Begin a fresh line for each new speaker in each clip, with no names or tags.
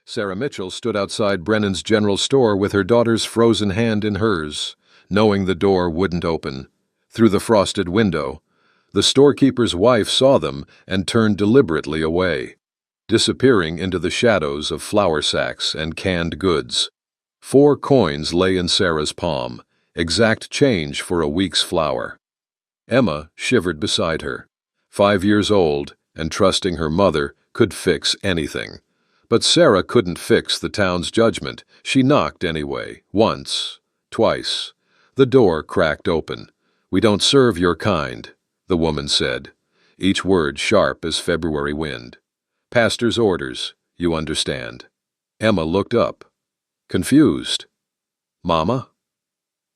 Sarah Mitchell stood outside Brennan's general store with her daughter's frozen hand in hers, knowing the door wouldn't open. Through the frosted window, the storekeeper's wife saw them and turned deliberately away, disappearing into the shadows of flour sacks and canned goods. 4 coins lay in Sarah's palm, exact change for a week's flour. Emma shivered beside her, 5 years old and trusting her mother could fix anything. But Sarah couldn't fix the town's judgment. She knocked anyway, once, twice. The door cracked open. "We don't serve your kind," the woman said, each word sharp as February wind. "Pastor's orders, you understand." Emma looked up, confused. "Mama?"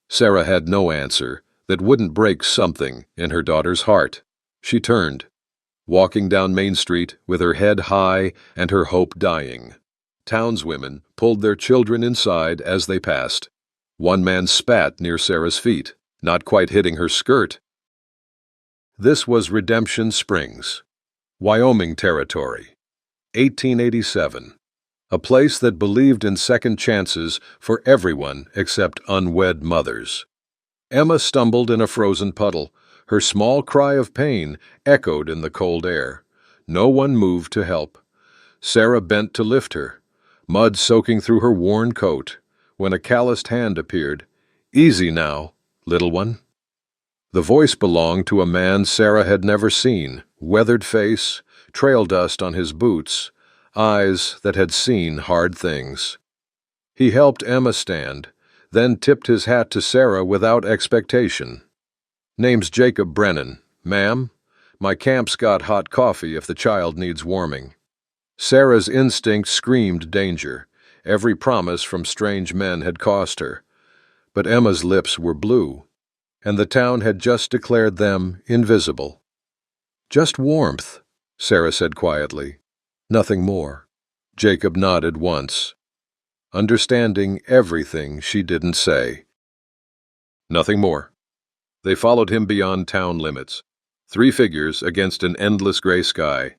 Sarah had no answer that wouldn't break something in her daughter's heart. She turned, walking down Main Street with her head high and her hope dying. Townswomen pulled their children inside as they passed. One man spat near Sarah's feet, not quite hitting her skirt. This was Redemption Springs, Wyoming territory, 1887, a place that believed in second chances for everyone except unwed mothers. Emma stumbled in a frozen puddle. Her small cry of pain echoed in the cold air. No one moved to help. Sarah bent to lift her, mud soaking through her worn coat, when a calloused hand appeared. "Easy now, little one." The voice belonged to a man Sarah had never seen, weathered face, trail dust on his boots, eyes that had seen hard things. He helped Emma stand, then tipped his hat to Sarah without expectation. "Name's Jacob Brennan. Ma'am, my camp's got hot coffee if the child needs warming." Sarah's instinct screamed danger. Every promise from strange men had cost her. But Emma's lips were blue, and the town had just declared them invisible. "Just warmth," Sarah said quietly. "Nothing more." Jacob nodded once, understanding everything she didn't say. "Nothing more." They followed him beyond town limits, 3 figures against an endless gray sky.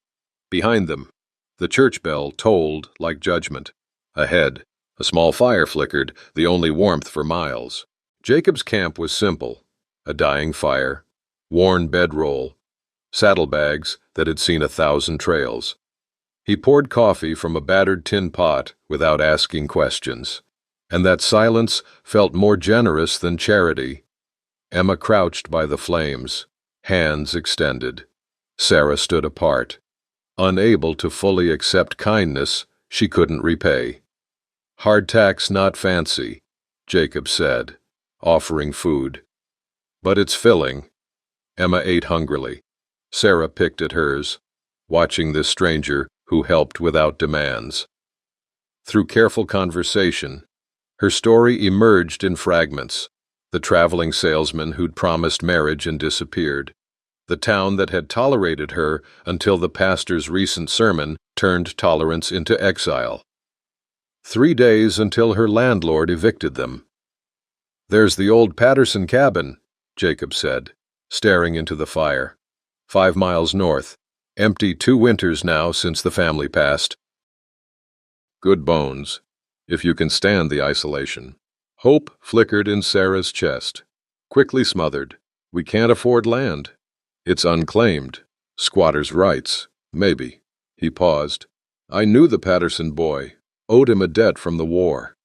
Behind them, the church bell tolled like judgment. Ahead, a small fire flickered, the only warmth for miles. Jacob's camp was simple: a dying fire, worn bedroll, saddlebags that had seen 1,000 trails. He poured coffee from a battered tin pot without asking questions, and that silence felt more generous than charity. Emma crouched by the flames, hands extended. Sarah stood apart, unable to fully accept kindness she couldn't repay. "Hardtack's not fancy," Jacob said, offering food. "But it's filling." Emma ate hungrily. Sarah picked at hers, watching this stranger who helped without demands. Through careful conversation, her story emerged in fragments. The traveling salesman who'd promised marriage and disappeared. The town that had tolerated her until the pastor's recent sermon turned tolerance into exile. 3 days until her landlord evicted them. "There's the old Patterson cabin," Jacob said, staring into the fire. 5 miles north, empty 2 winters now since the family passed. "Good bones, if you can stand the isolation." Hope flickered in Sarah's chest, quickly smothered. "We can't afford land. It's unclaimed. Squatters' rights, maybe." He paused. "I knew the Patterson boy, owed him a debt from the war."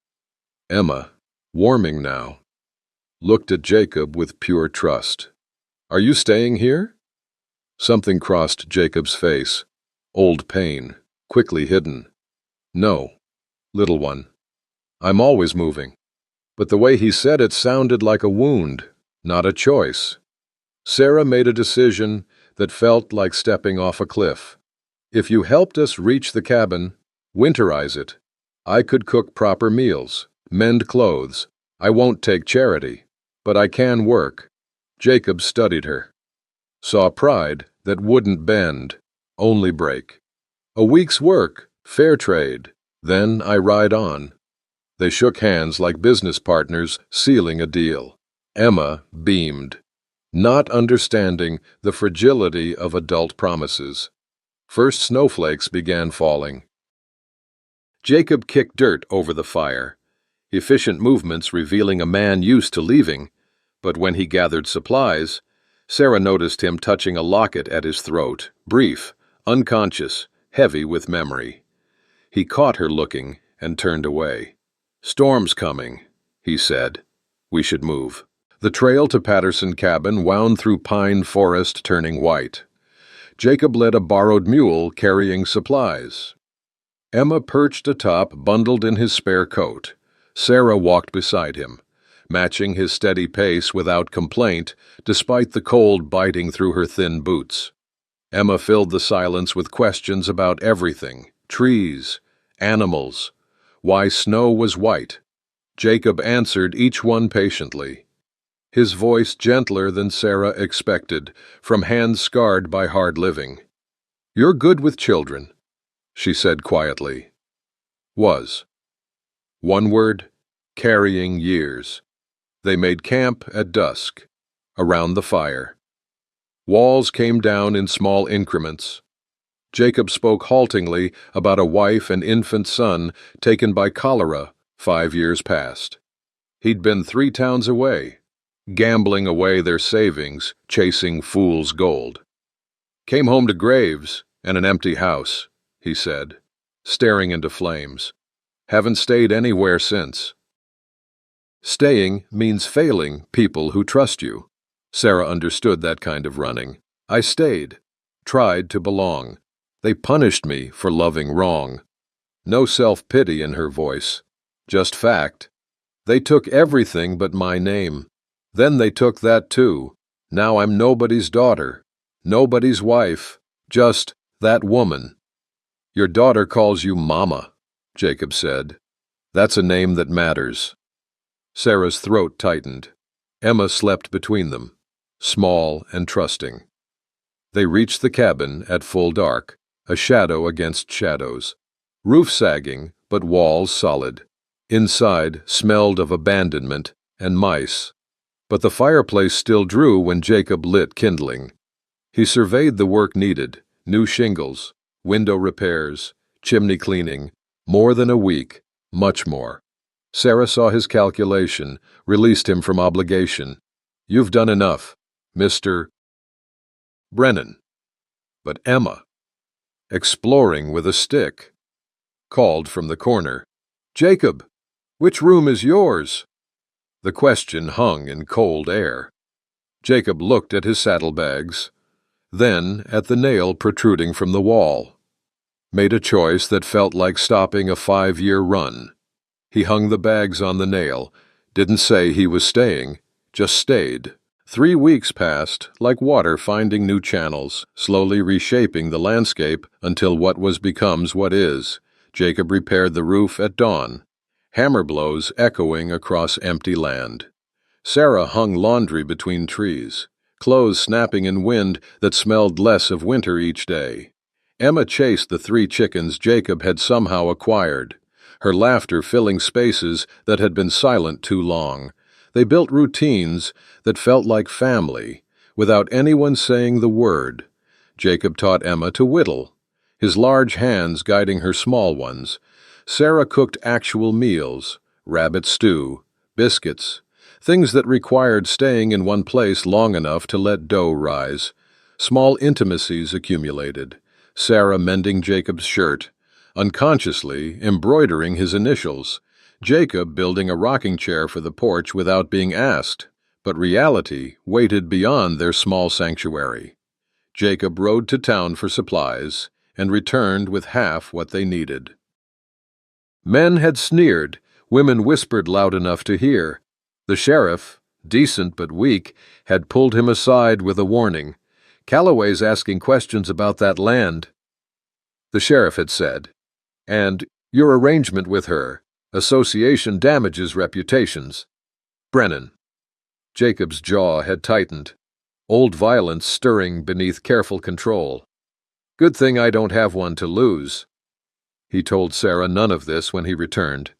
Emma, warming now, looked at Jacob with pure trust. "Are you staying here?" Something crossed Jacob's face, old pain, quickly hidden. "No, little one. I'm always moving." But the way he said it sounded like a wound, not a choice. Sarah made a decision that felt like stepping off a cliff. "If you helped us reach the cabin, winterize it, I could cook proper meals, mend clothes. I won't take charity, but I can work." Jacob studied her, saw pride that wouldn't bend, only break. "A week's work, fair trade, then I ride on." They shook hands like business partners sealing a deal. Emma beamed, not understanding the fragility of adult promises. First snowflakes began falling. Jacob kicked dirt over the fire, efficient movements revealing a man used to leaving, but when he gathered supplies, Sarah noticed him touching a locket at his throat, brief, unconscious, heavy with memory. He caught her looking and turned away. "Storm's coming," he said. "We should move." The trail to Patterson cabin wound through pine forest turning white. Jacob led a borrowed mule carrying supplies. Emma perched atop, bundled in his spare coat. Sarah walked beside him, matching his steady pace without complaint, despite the cold biting through her thin boots. Emma filled the silence with questions about everything: trees, animals, why snow was white. Jacob answered each one patiently, his voice gentler than Sarah expected, from hands scarred by hard living. "You're good with children," she said quietly. Was. One word: carrying years. They made camp at dusk, around the fire. Walls came down in small increments. Jacob spoke haltingly about a wife and infant son taken by cholera 5 years past. He'd been 3 towns away, gambling away their savings, chasing fool's gold. "Came home to graves and an empty house," he said, staring into flames. "Haven't stayed anywhere since." Staying means failing people who trust you. Sarah understood that kind of running. "I stayed, tried to belong. They punished me for loving wrong." No self-pity in her voice, just fact. "They took everything but my name. Then they took that too. Now I'm nobody's daughter, nobody's wife, just that woman." "Your daughter calls you Mama," Jacob said. "That's a name that matters." Sarah's throat tightened. Emma slept between them, small and trusting. They reached the cabin at full dark, a shadow against shadows. Roof sagging, but walls solid. Inside smelled of abandonment and mice. But the fireplace still drew when Jacob lit kindling. He surveyed the work needed: new shingles, window repairs, chimney cleaning. More than a week, much more. Sarah saw his calculation, released him from obligation. "You've done enough, Mr. Brennan." But Emma, exploring with a stick, called from the corner, "Jacob, which room is yours?" The question hung in cold air. Jacob looked at his saddlebags, then at the nail protruding from the wall. Made a choice that felt like stopping a 5-year run. He hung the bags on the nail, didn't say he was staying, just stayed. 3 weeks passed, like water finding new channels, slowly reshaping the landscape until what was becomes what is. Jacob repaired the roof at dawn, hammer blows echoing across empty land. Sarah hung laundry between trees, clothes snapping in wind that smelled less of winter each day. Emma chased the 3 chickens Jacob had somehow acquired, her laughter filling spaces that had been silent too long. They built routines that felt like family, without anyone saying the word. Jacob taught Emma to whittle, his large hands guiding her small ones. Sarah cooked actual meals: rabbit stew, biscuits, things that required staying in one place long enough to let dough rise. Small intimacies accumulated. Sarah mending Jacob's shirt, unconsciously embroidering his initials. Jacob building a rocking chair for the porch without being asked, but reality waited beyond their small sanctuary. Jacob rode to town for supplies and returned with half what they needed. Men had sneered, women whispered loud enough to hear. The sheriff, decent but weak, had pulled him aside with a warning. "Calloway's asking questions about that land," the sheriff had said. "And your arrangement with her. Association damages reputations." Brennan. Jacob's jaw had tightened, old violence stirring beneath careful control. "Good thing I don't have one to lose." He told Sarah none of this when he returned,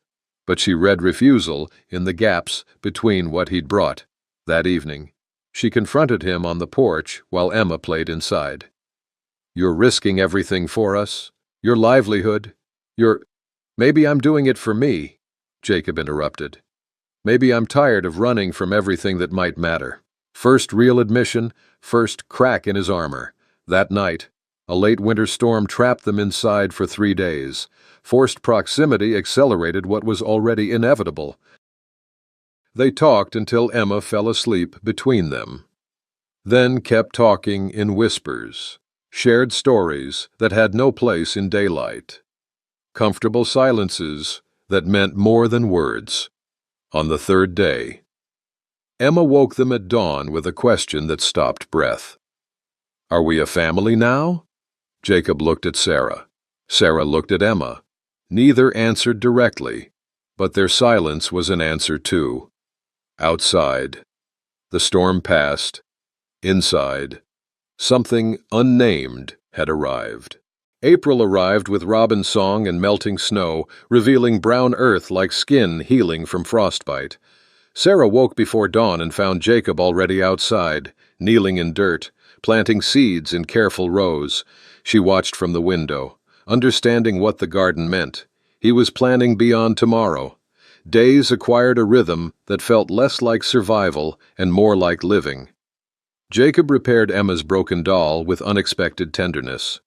but she read refusal in the gaps between what he'd brought. That evening, she confronted him on the porch while Emma played inside. "You're risking everything for us, your livelihood, your..." Maybe I'm doing it for me, Jacob interrupted. Maybe I'm tired of running from everything that might matter. First real admission, first crack in his armor. That night, a late winter storm trapped them inside for 3 days. Forced proximity accelerated what was already inevitable. They talked until Emma fell asleep between them. Then kept talking in whispers, shared stories that had no place in daylight. Comfortable silences that meant more than words. On the third day, Emma woke them at dawn with a question that stopped breath. "Are we a family now?" Jacob looked at Sarah. Sarah looked at Emma. Neither answered directly, but their silence was an answer too. Outside, the storm passed. Inside, something unnamed had arrived. April arrived with robin song and melting snow, revealing brown earth like skin healing from frostbite. Sarah woke before dawn and found Jacob already outside, kneeling in dirt, planting seeds in careful rows. She watched from the window, understanding what the garden meant. He was planning beyond tomorrow. Days acquired a rhythm that felt less like survival and more like living. Jacob repaired Emma's broken doll with unexpected tenderness,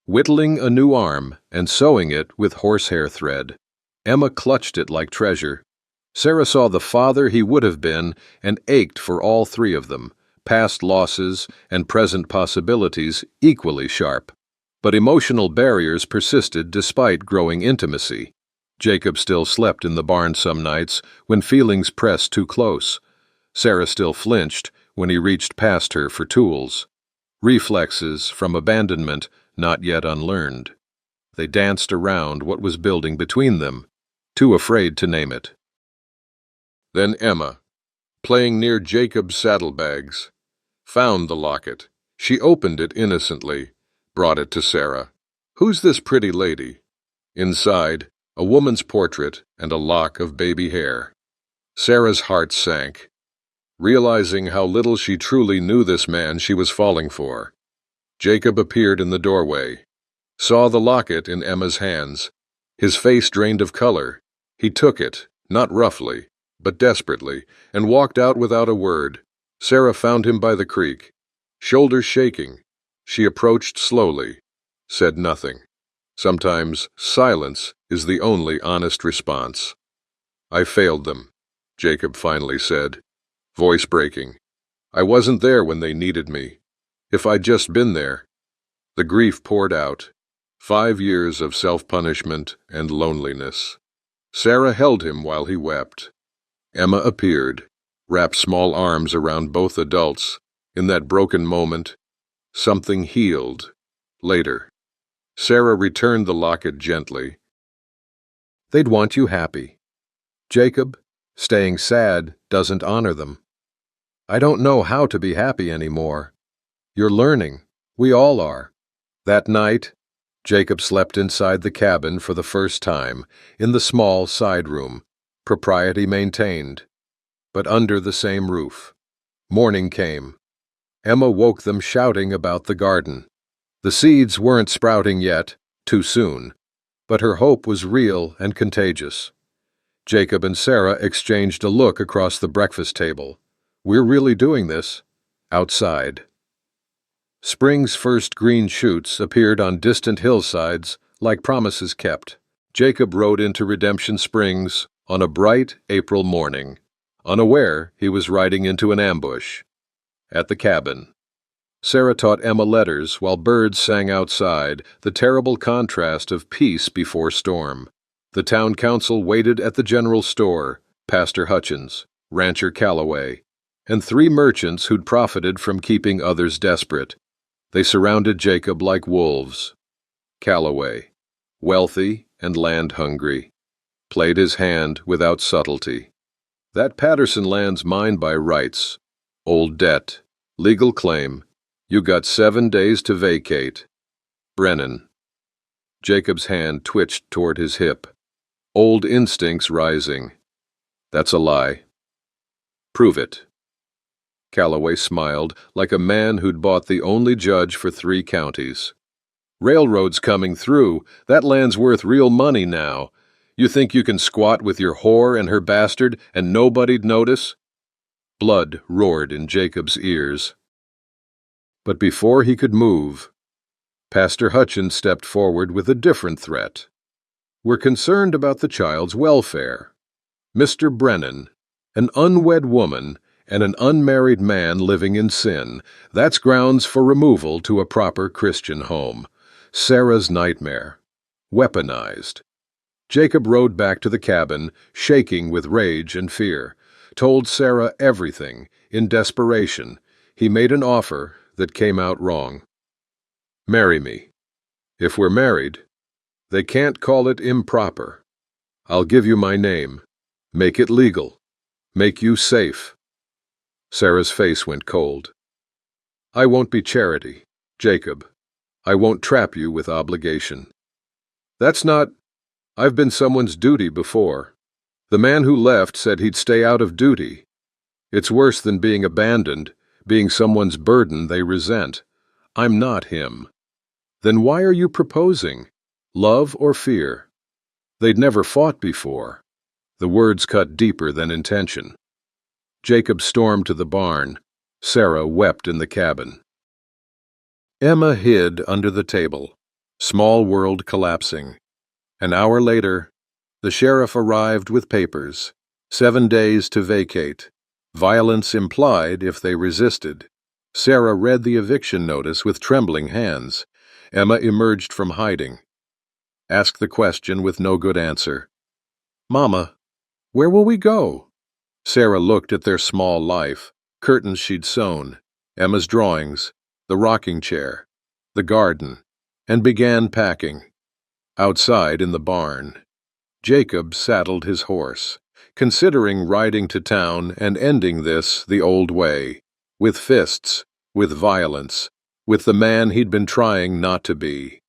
whittling a new arm and sewing it with horsehair thread. Emma clutched it like treasure. Sarah saw the father he would have been and ached for all three of them, past losses and present possibilities equally sharp. But emotional barriers persisted despite growing intimacy. Jacob still slept in the barn some nights when feelings pressed too close. Sarah still flinched when he reached past her for tools. Reflexes from abandonment not yet unlearned. They danced around what was building between them, too afraid to name it. Then Emma, playing near Jacob's saddlebags, found the locket. She opened it innocently, brought it to Sarah. "Who's this pretty lady?" Inside, a woman's portrait and a lock of baby hair. Sarah's heart sank, realizing how little she truly knew this man she was falling for. Jacob appeared in the doorway, saw the locket in Emma's hands. His face drained of color. He took it, not roughly, but desperately, and walked out without a word. Sarah found him by the creek, shoulders shaking. She approached slowly, said nothing. Sometimes silence is the only honest response. "I failed them," Jacob finally said, voice breaking. "I wasn't there when they needed me. If I'd just been there." The grief poured out. 5 years of self-punishment and loneliness. Sarah held him while he wept. Emma appeared, wrapped small arms around both adults. In that broken moment, something healed. Later, Sarah returned the locket gently. "They'd want you happy. Jacob, staying sad doesn't honor them. I don't know how to be happy anymore. You're learning. We all are." That night, Jacob slept inside the cabin for the first time, in the small side room, propriety maintained, but under the same roof. Morning came. Emma woke them shouting about the garden. The seeds weren't sprouting yet, too soon, but her hope was real and contagious. Jacob and Sarah exchanged a look across the breakfast table. "We're really doing this." Outside. Spring's first green shoots appeared on distant hillsides like promises kept. Jacob rode into Redemption Springs on a bright April morning, unaware he was riding into an ambush. At the cabin, Sarah taught Emma letters while birds sang outside, the terrible contrast of peace before storm. The town council waited at the general store, Pastor Hutchins, rancher Calloway, and 3 merchants who'd profited from keeping others desperate. They surrounded Jacob like wolves. Calloway, wealthy and land-hungry, played his hand without subtlety. "That Patterson land's mine by rights. Old debt, legal claim. You got 7 days to vacate." Brennan. Jacob's hand twitched toward his hip. Old instincts rising. "That's a lie." "Prove it." Calloway smiled like a man who'd bought the only judge for 3 counties. "Railroads coming through. That land's worth real money now. You think you can squat with your whore and her bastard and nobody'd notice? Blood roared in Jacob's ears. But before he could move, Pastor Hutchins stepped forward with a different threat. We're concerned about the child's welfare. Mr. Brennan, an unwed woman and an unmarried man living in sin, that's grounds for removal to a proper Christian home. Sarah's nightmare. Weaponized. Jacob rode back to the cabin, shaking with rage and fear, told Sarah everything. In desperation, he made an offer that came out wrong. Marry me. If we're married, they can't call it improper. I'll give you my name. Make it legal. Make you safe. Sarah's face went cold. I won't be charity, Jacob. I won't trap you with obligation. That's not... I've been someone's duty before. The man who left said he'd stay out of duty. It's worse than being abandoned, being someone's burden they resent. I'm not him. Then why are you proposing? Love or fear? They'd never fought before. The words cut deeper than intention. Jacob stormed to the barn. Sarah wept in the cabin. Emma hid under the table, small world collapsing. An hour later, the sheriff arrived with papers. 7 days to vacate. Violence implied if they resisted. Sarah read the eviction notice with trembling hands. Emma emerged from hiding. Asked the question with no good answer. Mama, where will we go? Sarah looked at their small life, curtains she'd sewn, Emma's drawings, the rocking chair, the garden, and began packing. Outside in the barn, Jacob saddled his horse, considering riding to town and ending this the old way, with fists, with violence, with the man he'd been trying not to be.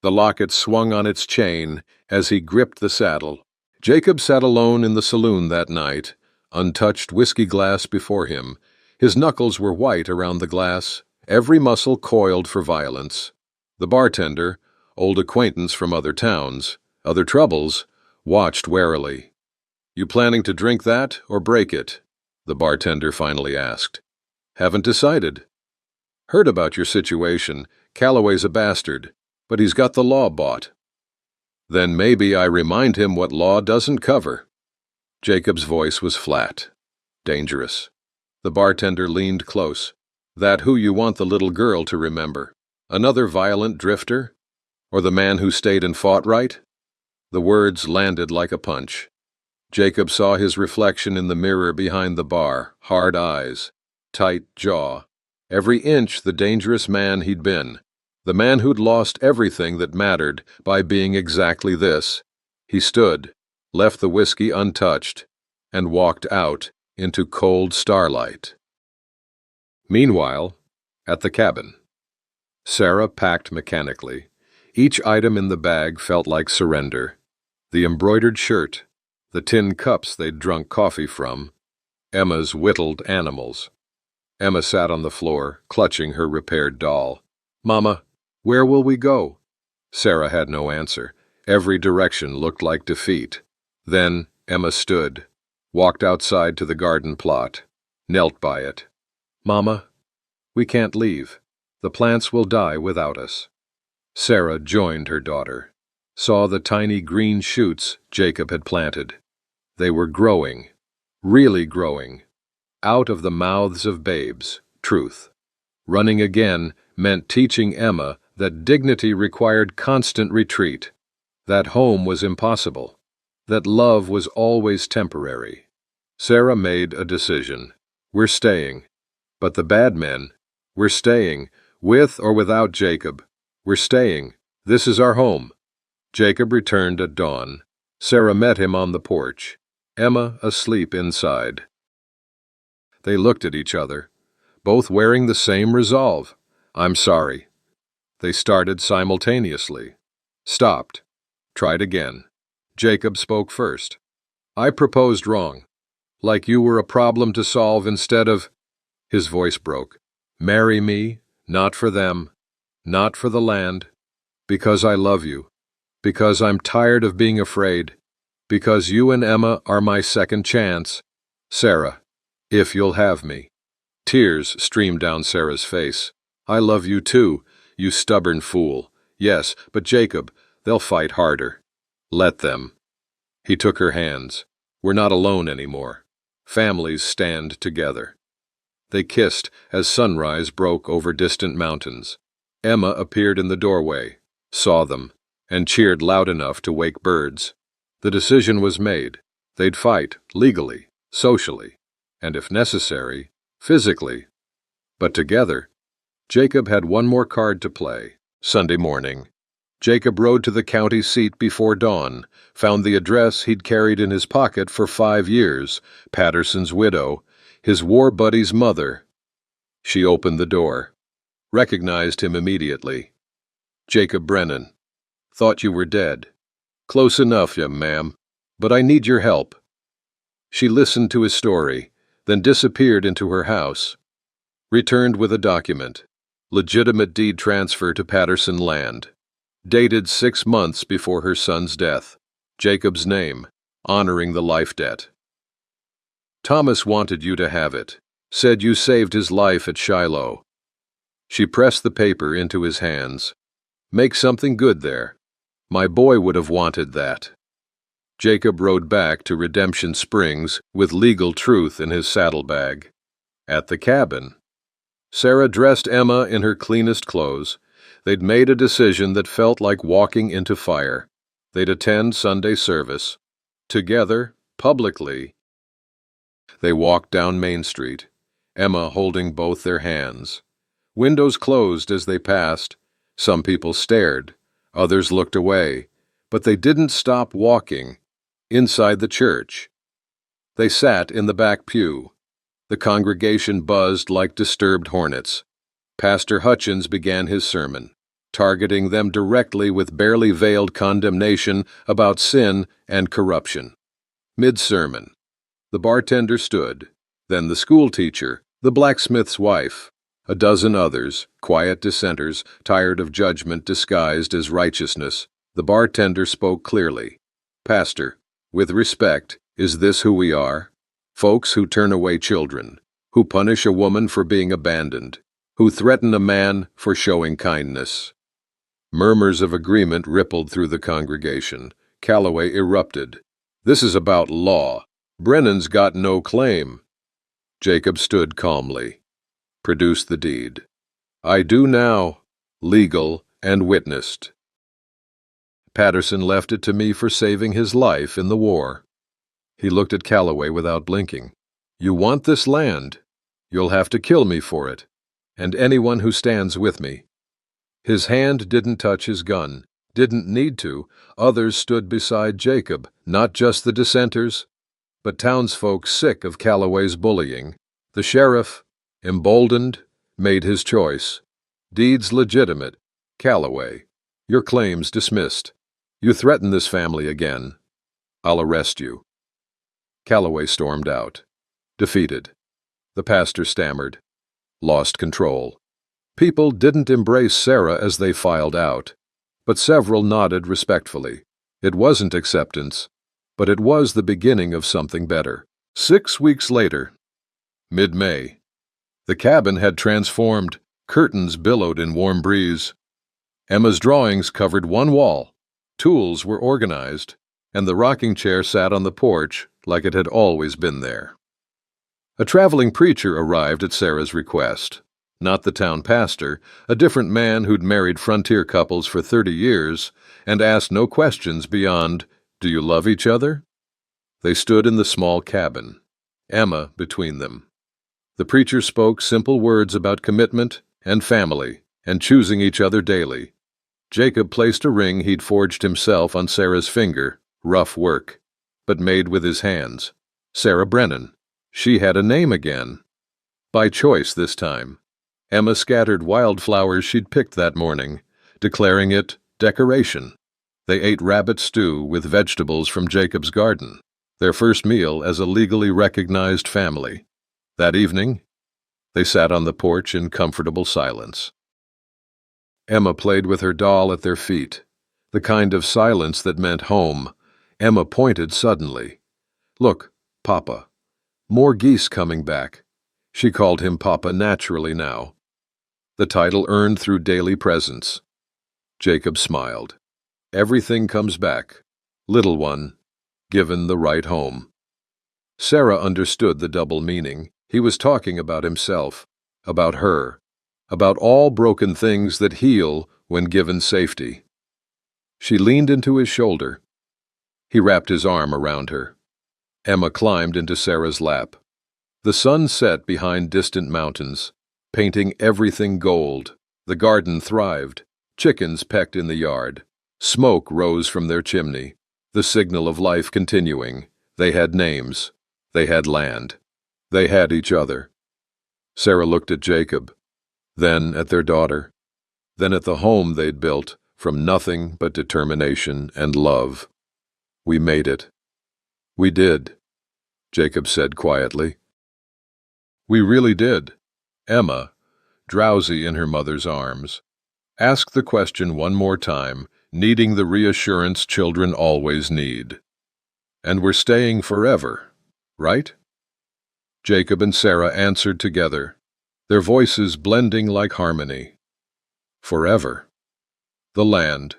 The locket swung on its chain as he gripped the saddle. Jacob sat alone in the saloon that night, untouched whiskey glass before him. His knuckles were white around the glass, every muscle coiled for violence. The bartender, old acquaintance from other towns, other troubles, watched warily. You planning to drink that or break it? The bartender finally asked. Haven't decided. Heard about your situation. Calloway's a bastard, but he's got the law bought. Then maybe I remind him what law doesn't cover. Jacob's voice was flat, dangerous. The bartender leaned close. That who you want the little girl to remember? Another violent drifter? Or the man who stayed and fought right? The words landed like a punch. Jacob saw his reflection in the mirror behind the bar, hard eyes, tight jaw, every inch the dangerous man he'd been, the man who'd lost everything that mattered by being exactly this. He stood, left the whiskey untouched, and walked out into cold starlight. Meanwhile, at the cabin, Sarah packed mechanically. Each item in the bag felt like surrender. The embroidered shirt, the tin cups they'd drunk coffee from, Emma's whittled animals. Emma sat on the floor, clutching her repaired doll. Mama, where will we go? Sarah had no answer. Every direction looked like defeat. Then Emma stood, walked outside to the garden plot, knelt by it. Mama, we can't leave. The plants will die without us. Sarah joined her daughter, saw the tiny green shoots Jacob had planted. They were growing, really growing, out of the mouths of babes, truth. Running again meant teaching Emma that dignity required constant retreat, that home was impossible, that love was always temporary. Sarah made a decision. We're staying. But the bad men, we're staying, with or without Jacob. We're staying. This is our home. Jacob returned at dawn. Sarah met him on the porch, Emma asleep inside. They looked at each other, both wearing the same resolve. I'm sorry. They started simultaneously. Stopped. Tried again. Jacob spoke first. I proposed wrong. Like you were a problem to solve instead of... His voice broke. Marry me, not for them, not for the land, because I love you, because I'm tired of being afraid. Because you and Emma are my second chance. Sarah, if you'll have me. Tears streamed down Sarah's face. I love you too, you stubborn fool. Yes, but Jacob, they'll fight harder. Let them. He took her hands. We're not alone anymore. Families stand together. They kissed as sunrise broke over distant mountains. Emma appeared in the doorway, saw them, and cheered loud enough to wake birds. The decision was made. They'd fight, legally, socially, and if necessary, physically. But together, Jacob had one more card to play. Sunday morning. Jacob rode to the county seat before dawn, found the address he'd carried in his pocket for 5 years, Patterson's widow, his war buddy's mother. She opened the door, recognized him immediately. Jacob Brennan. Thought you were dead. Close enough, ma'am, but I need your help. She listened to his story, then disappeared into her house. Returned with a document. Legitimate deed transfer to Patterson land. Dated 6 months before her son's death. Jacob's name, honoring the life debt. Thomas wanted you to have it. Said you saved his life at Shiloh. She pressed the paper into his hands. Make something good there. My boy would have wanted that. Jacob rode back to Redemption Springs with legal truth in his saddlebag. At the cabin, Sarah dressed Emma in her cleanest clothes. They'd made a decision that felt like walking into fire. They'd attend Sunday service. Together, publicly. They walked down Main Street, Emma holding both their hands. Windows closed as they passed. Some people stared, others looked away, but they didn't stop walking. Inside the church, they sat in the back pew. The congregation buzzed like disturbed hornets. Pastor Hutchins began his sermon, targeting them directly with barely veiled condemnation about sin and corruption. Mid-sermon, the bartender stood, then the schoolteacher, the blacksmith's wife, a dozen others, quiet dissenters, tired of judgment disguised as righteousness. The bartender spoke clearly. Pastor, with respect, is this who we are? Folks who turn away children, who punish a woman for being abandoned, who threaten a man for showing kindness. Murmurs of agreement rippled through the congregation. Calloway erupted. This is about law. Brennan's got no claim. Jacob stood calmly. Produced the deed. I do now, legal and witnessed. Patterson left it to me for saving his life in the war. He looked at Calloway without blinking. You want this land? You'll have to kill me for it, and anyone who stands with me. His hand didn't touch his gun, didn't need to. Others stood beside Jacob, not just the dissenters, but townsfolk sick of Calloway's bullying. The sheriff, emboldened, made his choice. Deeds legitimate. Calloway, your claims dismissed. You threaten this family again, I'll arrest you. Calloway stormed out. Defeated. The pastor stammered. Lost control. People didn't embrace Sarah as they filed out, but several nodded respectfully. It wasn't acceptance, but it was the beginning of something better. 6 weeks later, mid-May, the cabin had transformed. Curtains billowed in warm breeze. Emma's drawings covered one wall. Tools were organized, and the rocking chair sat on the porch like it had always been there. A traveling preacher arrived at Sarah's request. Not the town pastor, a different man who'd married frontier couples for 30 years and asked no questions beyond, "Do you love each other?" They stood in the small cabin, Emma between them. The preacher spoke simple words about commitment and family and choosing each other daily. Jacob placed a ring he'd forged himself on Sarah's finger, rough work, but made with his hands. Sarah Brennan. She had a name again. By choice this time. Emma scattered wildflowers she'd picked that morning, declaring it decoration. They ate rabbit stew with vegetables from Jacob's garden, their first meal as a legally recognized family. That evening, they sat on the porch in comfortable silence. Emma played with her doll at their feet, the kind of silence that meant home, Emma pointed suddenly. "Look, Papa. More geese coming back." She called him Papa naturally now, the title earned through daily presence. Jacob smiled. Everything comes back, little one, given the right home. Sarah understood the double meaning. He was talking about himself, about her, about all broken things that heal when given safety. She leaned into his shoulder. He wrapped his arm around her. Emma climbed into Sarah's lap. The sun set behind distant mountains, painting everything gold. The garden thrived. Chickens pecked in the yard. Smoke rose from their chimney, the signal of life continuing. They had names. They had land. They had each other. Sarah looked at Jacob, then at their daughter, then at the home they'd built from nothing but determination and love. "We made it." "We did," Jacob said quietly. "We really did." Emma, drowsy in her mother's arms, asked the question one more time, needing the reassurance children always need. "And we're staying forever, right?" Jacob and Sarah answered together, their voices blending like harmony. Forever. The land,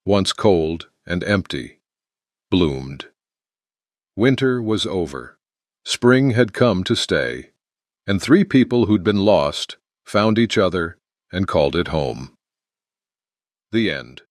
once cold and empty, bloomed. Winter was over. Spring had come to stay, and three people who'd been lost found each other and called it home. The end.